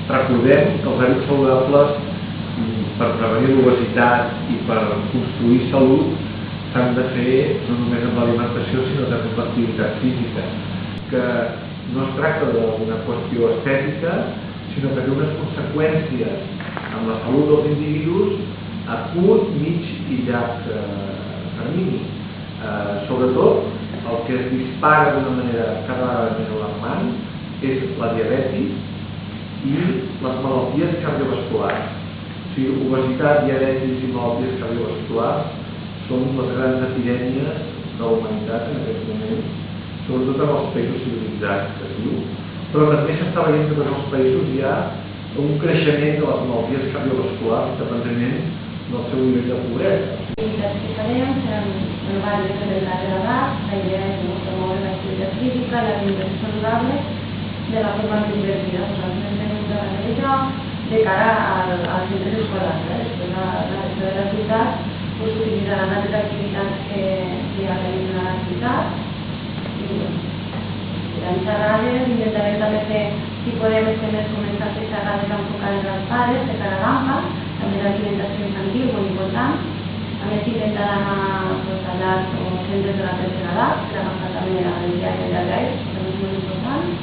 recordem que els hàbits saludables, per prevenir l'obesitat i per construir salut, s'han de fer no només amb l'alimentació, sinó també amb l'activitat física, que no es tracta d'una qüestió estètica, sinó que té unes conseqüències en la salut dels individus a curt, mig i llarg termini. Sobretot, el que es dispara d'una manera cada vegada més alarmant és la diabetis i les malalties cardiovasculars. O sigui, obesitat, diabetis i malalties cardiovasculars són les grans epidèmies de la humanitat en aquest moment, sobretot en els països civilitzats, que es diu, però també s'està veient que en els països hi ha un creixement de les malalties cardiovasculars independentment del seu nivell de pobresa. Les activitats que farem seran diverses de l'edat. La idea és promoure l'activitat física, l'alimentació saludable de la forma més divertida. Nosaltres hem tingut de realitzar de cara als centres escolars. Després la resta de la ciutat utilitzaran altres activitats que ja realitzen a la ciutat. Seran xerrades, intentarem també fer, si podem, començar a fer xerrades enfocades als pares de cara a l'AMPA, també l'alimentació infantil, molt important. A més, intentaran anar a llars o centres de la tercera edat, per agafar també el diari de l'ES, que és molt important.